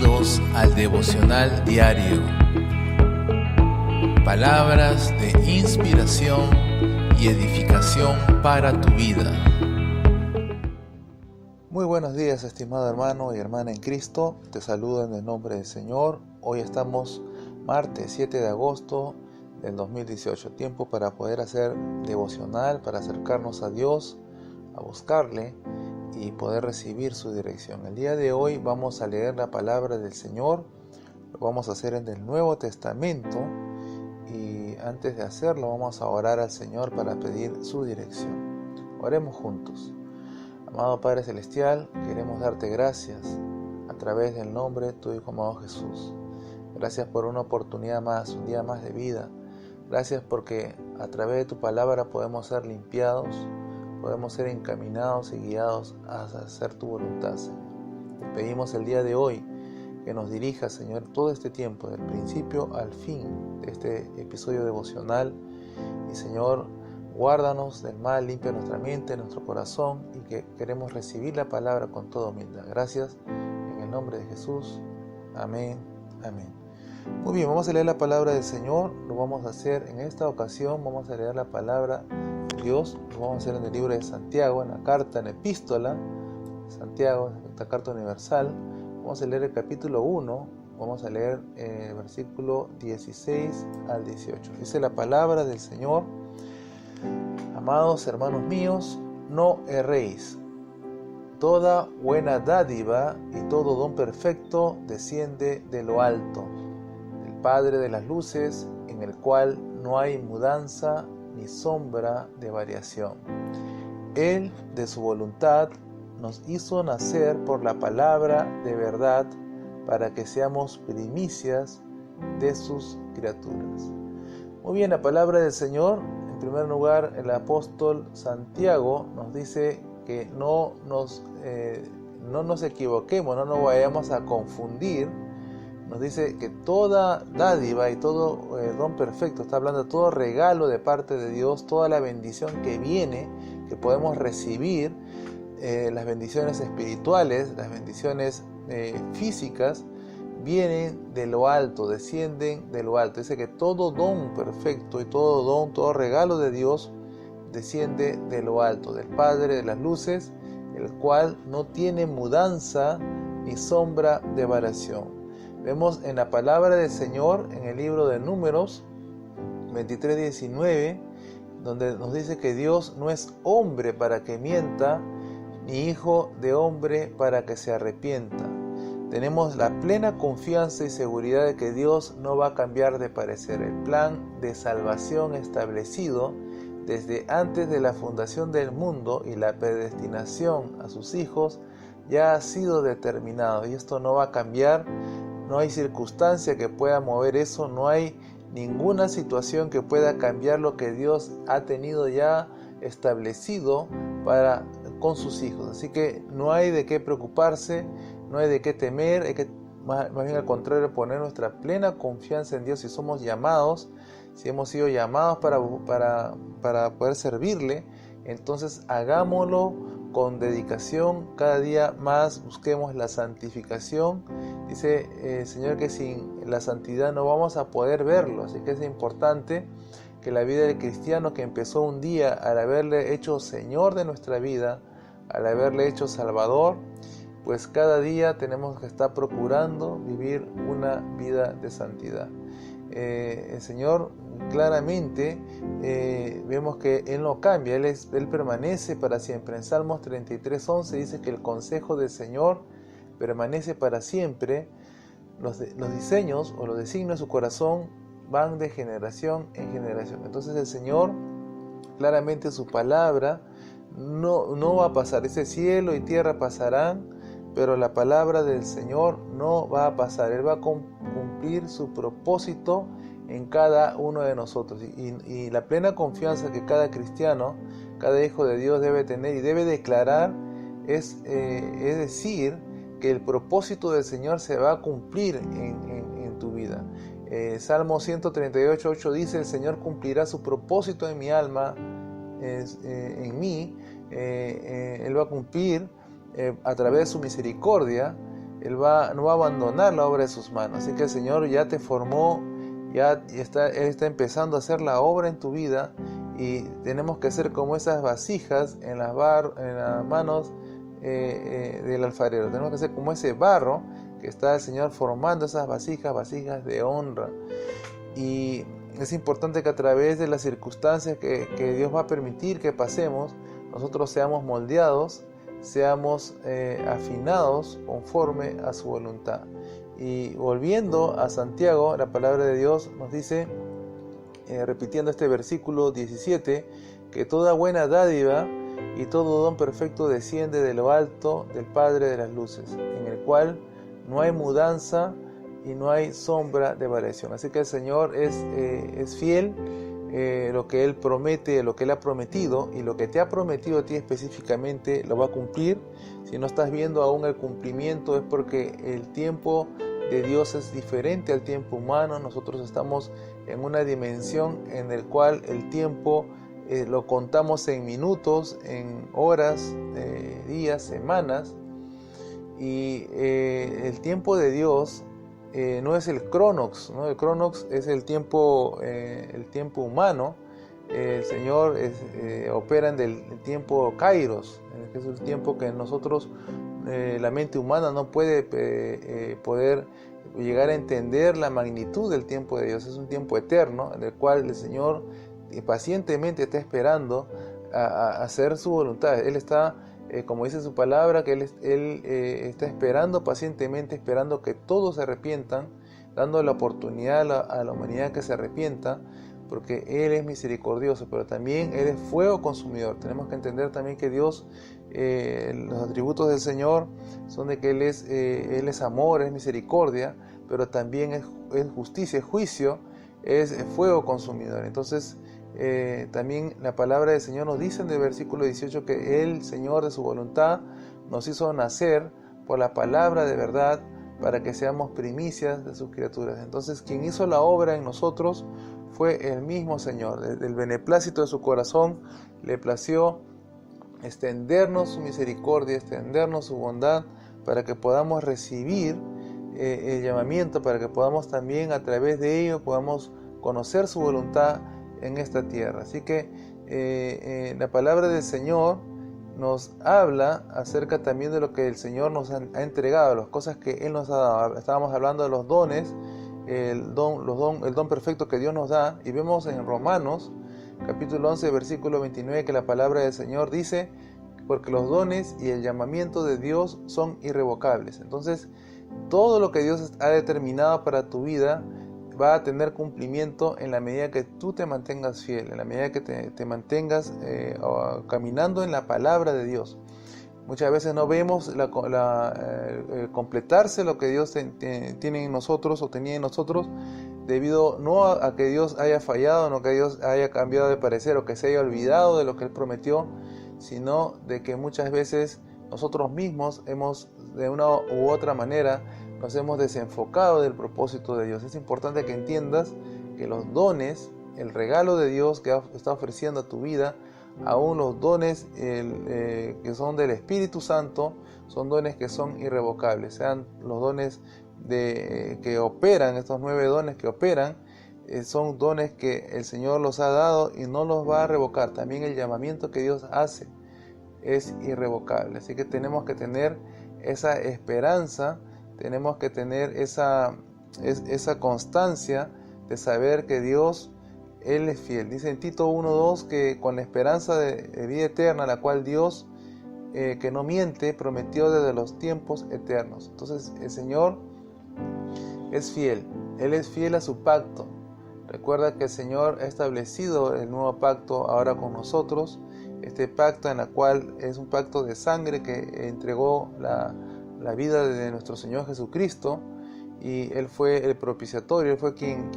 Bienvenidos al devocional diario. Palabras de inspiración y edificación para tu vida. Muy buenos días, estimado hermano y hermana en Cristo. Te saludo en el nombre del Señor. Hoy estamos martes 7 de agosto del 2018. Tiempo para poder hacer devocional, para acercarnos a Dios, a buscarle y poder recibir su dirección. El día de hoy vamos a leer la palabra del Señor. Lo vamos a hacer en el Nuevo Testamento y antes de hacerlo vamos a orar al Señor para pedir su dirección. Oremos juntos. Amado Padre Celestial, queremos darte gracias a través del nombre de tu Hijo amado Jesús. Gracias por una oportunidad más, un día más de vida. Gracias porque a través de tu palabra podemos ser limpiados, podemos ser encaminados y guiados a hacer tu voluntad, Señor. Te pedimos el día de hoy que nos dirijas, Señor, todo este tiempo, del principio al fin de este episodio devocional. Y, Señor, guárdanos del mal, limpia nuestra mente, nuestro corazón, y que queremos recibir la palabra con toda humildad. Gracias, en el nombre de Jesús. Amén, amén. Muy bien, vamos a leer la palabra del Señor. Lo vamos a hacer en esta ocasión. Vamos a leer la palabra de Dios. Lo vamos a hacer en el libro de Santiago, en la carta, en la epístola de Santiago, esta carta universal. Vamos a leer el capítulo 1. Vamos a leer el versículo 16 al 18. Dice la palabra del Señor: Amados hermanos míos, no erréis. Toda buena dádiva y todo don perfecto desciende de lo alto, del Padre de las luces, en el cual no hay mudanza ni sombra de variación. Él, de su voluntad, nos hizo nacer por la palabra de verdad, para que seamos primicias de sus criaturas. Muy bien, la palabra del Señor. En primer lugar, el apóstol Santiago nos dice que no nos equivoquemos, no nos vayamos a confundir. Nos dice que toda dádiva y todo don perfecto, está hablando de todo regalo de parte de Dios, toda la bendición que viene, que podemos recibir, las bendiciones espirituales, las bendiciones físicas, vienen de lo alto, descienden de lo alto. Dice que todo don perfecto y todo don, todo regalo de Dios desciende de lo alto, del Padre de las luces, el cual no tiene mudanza ni sombra de variación. Vemos en la palabra del Señor, en el libro de Números 23:19, donde nos dice que Dios no es hombre para que mienta, ni hijo de hombre para que se arrepienta. Tenemos la plena confianza y seguridad de que Dios no va a cambiar de parecer. El plan de salvación establecido desde antes de la fundación del mundo y la predestinación a sus hijos ya ha sido determinado, y esto no va a cambiar. No hay circunstancia que pueda mover eso, no hay ninguna situación que pueda cambiar lo que Dios ha tenido ya establecido con sus hijos. Así que no hay de qué preocuparse, no hay de qué temer, hay que más bien al contrario poner nuestra plena confianza en Dios. Si somos llamados, si hemos sido llamados para poder servirle, entonces hagámoslo con dedicación, cada día más busquemos la santificación. Dice el Señor que sin la santidad no vamos a poder verlo, así que es importante que la vida del cristiano, que empezó un día al haberle hecho Señor de nuestra vida, al haberle hecho Salvador, pues cada día tenemos que estar procurando vivir una vida de santidad. El Señor claramente vemos que Él no cambia, Él permanece para siempre. En Salmos 33:11 dice que el consejo del Señor permanece para siempre. Los diseños o los designios de su corazón van de generación en generación. Entonces el Señor, claramente su palabra no va a pasar. Ese cielo y tierra pasarán, pero la palabra del Señor no va a pasar. Él va a cumplir su propósito en cada uno de nosotros. Y la plena confianza que cada cristiano, cada hijo de Dios debe tener y debe declarar es decir, que el propósito del Señor se va a cumplir en tu vida. Salmo 138:8 dice: el Señor cumplirá su propósito en mi alma, en mí. Él va a cumplir a través de su misericordia no va a abandonar la obra de sus manos. Así que el Señor ya te formó, Él está empezando a hacer la obra en tu vida, y tenemos que ser como esas vasijas en las manos del alfarero. Tenemos que ser como ese barro que está el Señor formando esas vasijas de honra. Y es importante que a través de las circunstancias que Dios va a permitir que pasemos, nosotros seamos moldeados, seamos afinados conforme a su voluntad. Y volviendo a Santiago, la palabra de Dios nos dice, repitiendo este versículo 17, que toda buena dádiva y todo don perfecto desciende de lo alto del Padre de las luces, en el cual no hay mudanza y no hay sombra de variación. Así que el Señor es fiel. Lo que Él promete, lo que Él ha prometido, y lo que te ha prometido a ti específicamente lo va a cumplir. Si no estás viendo aún el cumplimiento, es porque el tiempo de Dios es diferente al tiempo humano. Nosotros estamos en una dimensión en la cual el tiempo lo contamos en minutos, en horas, días, semanas, y el tiempo de Dios no es el cronos, ¿no? El cronos es el tiempo humano. El Señor opera en el tiempo kairos, que es el tiempo que nosotros, la mente humana no puede poder llegar a entender la magnitud del tiempo de Dios. Es un tiempo eterno en el cual el Señor pacientemente está esperando a hacer su voluntad. Él está, como dice su palabra, que Él está esperando pacientemente, esperando que todos se arrepientan, dando la oportunidad a la humanidad que se arrepienta, porque Él es misericordioso, pero también Él es fuego consumidor. Tenemos que entender también que Dios, los atributos del Señor son de que Él es amor, es misericordia, pero también es justicia, es juicio, es fuego consumidor. Entonces, también la palabra del Señor nos dice en el versículo 18 que Él, Señor de su voluntad, nos hizo nacer por la palabra de verdad para que seamos primicias de sus criaturas. Entonces, quien hizo la obra en nosotros fue el mismo Señor. Del beneplácito de su corazón le plació extendernos su misericordia, extendernos su bondad, para que podamos recibir el llamamiento, para que podamos también a través de ello podamos conocer su voluntad en esta tierra. Así que la palabra del Señor nos habla acerca también de lo que el Señor nos ha entregado, las cosas que Él nos ha dado. Estábamos hablando de los dones, el don perfecto que Dios nos da, y vemos en Romanos capítulo 11 versículo 29 que la palabra del Señor dice: porque los dones y el llamamiento de Dios son irrevocables. Entonces, todo lo que Dios ha determinado para tu vida va a tener cumplimiento en la medida que tú te mantengas fiel, en la medida que te mantengas caminando en la palabra de Dios. Muchas veces no vemos completarse lo que Dios tiene en nosotros o tenía en nosotros, debido no a que Dios haya fallado, no que Dios haya cambiado de parecer o que se haya olvidado de lo que Él prometió, sino de que muchas veces nosotros mismos de una u otra manera nos hemos desenfocado del propósito de Dios. Es importante que entiendas que los dones, el regalo de Dios que está ofreciendo a tu vida, aún los dones que son del Espíritu Santo, son dones que son irrevocables. Sean los dones que operan, estos 9 dones que operan, son dones que el Señor los ha dado y no los va a revocar. También el llamamiento que Dios hace es irrevocable. Así que tenemos que tener esa esperanza, tenemos que tener esa constancia de saber que Dios, Él es fiel. Dice en Tito 1:2 que con la esperanza de vida eterna, la cual Dios, que no miente, prometió desde los tiempos eternos. Entonces el Señor es fiel, Él es fiel a su pacto. Recuerda que el Señor ha establecido el nuevo pacto ahora con nosotros, este pacto en la cual es un pacto de sangre que entregó la vida de nuestro Señor Jesucristo, y Él fue el propiciatorio, Él fue quien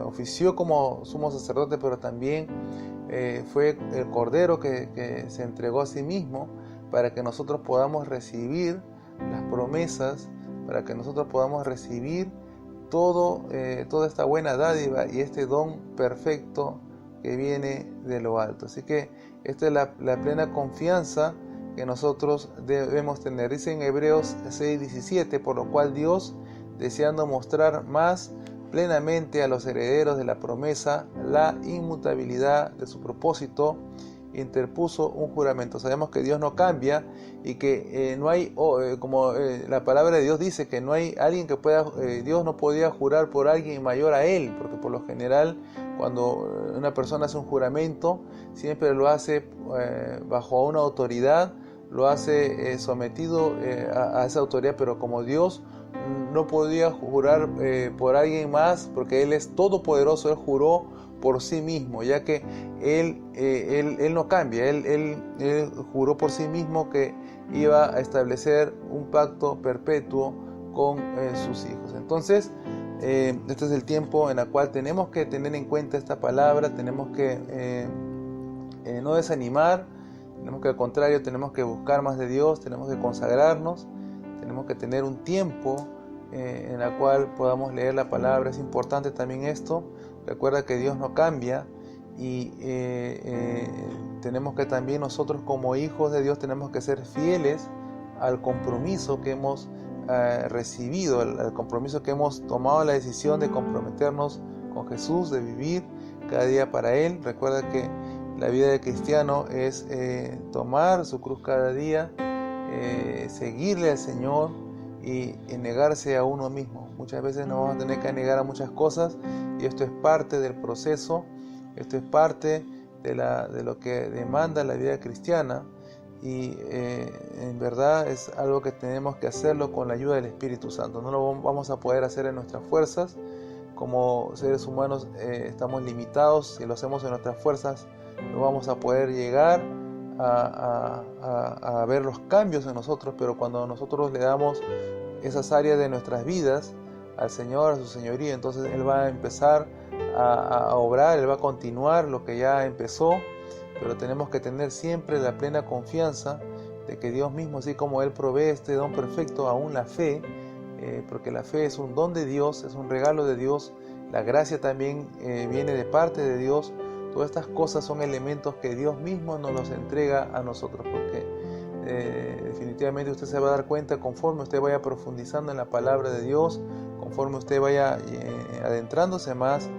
ofició como sumo sacerdote, pero también fue el Cordero que se entregó a sí mismo para que nosotros podamos recibir las promesas, para que nosotros podamos recibir toda esta buena dádiva y este don perfecto que viene de lo alto. Así que esta es la plena confianza que nosotros debemos tener. Dice en Hebreos 6:17, por lo cual Dios, deseando mostrar más plenamente a los herederos de la promesa la inmutabilidad de su propósito, interpuso un juramento. Sabemos que Dios no cambia y que no hay, como la palabra de Dios dice, que no hay alguien que pueda, Dios no podía jurar por alguien mayor a Él, porque por lo general cuando una persona hace un juramento siempre lo hace bajo una autoridad, lo hace sometido a esa autoridad, pero como Dios no podía jurar por alguien más, porque Él es todopoderoso, Él juró por sí mismo, ya que Él no cambia, Él juró por sí mismo que iba a establecer un pacto perpetuo con sus hijos. Entonces, este es el tiempo en el cual tenemos que tener en cuenta esta palabra, tenemos que no desanimar, tenemos que al contrario, tenemos que buscar más de Dios, tenemos que consagrarnos, tenemos que tener un tiempo en el cual podamos leer la palabra. Es importante también esto. Recuerda que Dios no cambia y tenemos que también nosotros como hijos de Dios tenemos que ser fieles al compromiso que hemos recibido, al compromiso que hemos tomado la decisión de comprometernos con Jesús, de vivir cada día para Él. Recuerda que la vida de cristiano es tomar su cruz cada día, seguirle al Señor y negarse a uno mismo. Muchas veces nos vamos a tener que negar a muchas cosas y esto es parte del proceso, esto es parte de lo que demanda la vida cristiana y en verdad es algo que tenemos que hacerlo con la ayuda del Espíritu Santo. No lo vamos a poder hacer en nuestras fuerzas. Como seres humanos estamos limitados. Si lo hacemos en nuestras fuerzas no vamos a poder llegar a ver los cambios en nosotros, pero cuando nosotros le damos esas áreas de nuestras vidas al Señor, a su señoría, entonces Él va a empezar a obrar, Él va a continuar lo que ya empezó, pero tenemos que tener siempre la plena confianza de que Dios mismo, así como Él provee este don perfecto, aún la fe, porque la fe es un don de Dios, es un regalo de Dios, la gracia también viene de parte de Dios. Todas estas cosas son elementos que Dios mismo nos los entrega a nosotros, porque definitivamente usted se va a dar cuenta conforme usted vaya profundizando en la palabra de Dios, conforme usted vaya adentrándose más,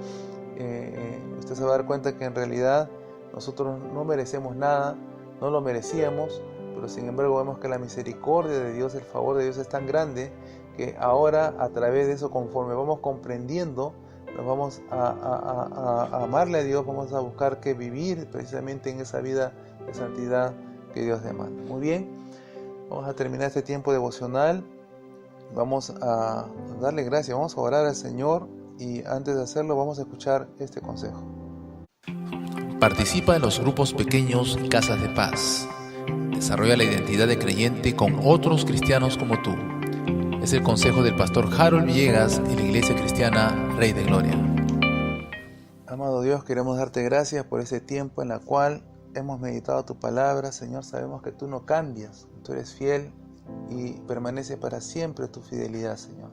usted se va a dar cuenta que en realidad nosotros no merecemos nada, no lo merecíamos, pero sin embargo vemos que la misericordia de Dios, el favor de Dios es tan grande que ahora a través de eso, conforme vamos comprendiendo, nos vamos a amarle a Dios, vamos a buscar que vivir precisamente en esa vida de santidad que Dios demanda. Muy bien, vamos a terminar este tiempo devocional, vamos a darle gracias, vamos a orar al Señor y antes de hacerlo vamos a escuchar este consejo. Participa en los grupos pequeños y casas de paz. Desarrolla la identidad de creyente con otros cristianos como tú. Es el consejo del pastor Harold Villegas y la Iglesia Cristiana Rey de Gloria. Amado Dios, queremos darte gracias por ese tiempo en el cual hemos meditado tu palabra. Señor, sabemos que tú no cambias, tú eres fiel y permanece para siempre tu fidelidad, Señor.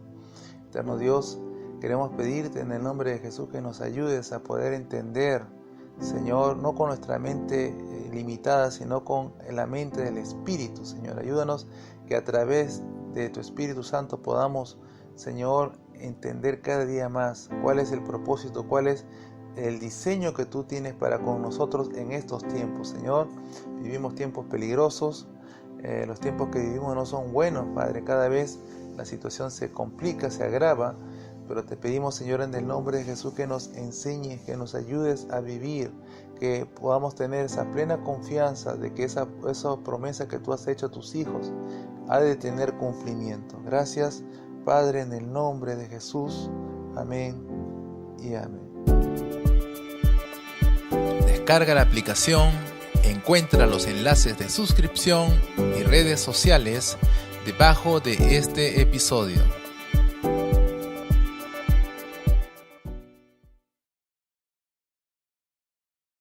Eterno Dios, queremos pedirte en el nombre de Jesús que nos ayudes a poder entender, Señor, no con nuestra mente limitada, sino con la mente del Espíritu, Señor. Ayúdanos que a través de tu Espíritu Santo podamos, Señor, entender cada día más cuál es el propósito, cuál es el diseño que tú tienes para con nosotros en estos tiempos, Señor. Vivimos tiempos peligrosos, los tiempos que vivimos no son buenos, Padre. Cada vez la situación se complica, se agrava, pero te pedimos, Señor, en el nombre de Jesús, que nos enseñes, que nos ayudes a vivir, que podamos tener esa plena confianza de que esa promesa que tú has hecho a tus hijos ha de tener cumplimiento. Gracias, Padre, en el nombre de Jesús. Amén y amén. Descarga la aplicación, encuentra los enlaces de suscripción y redes sociales debajo de este episodio.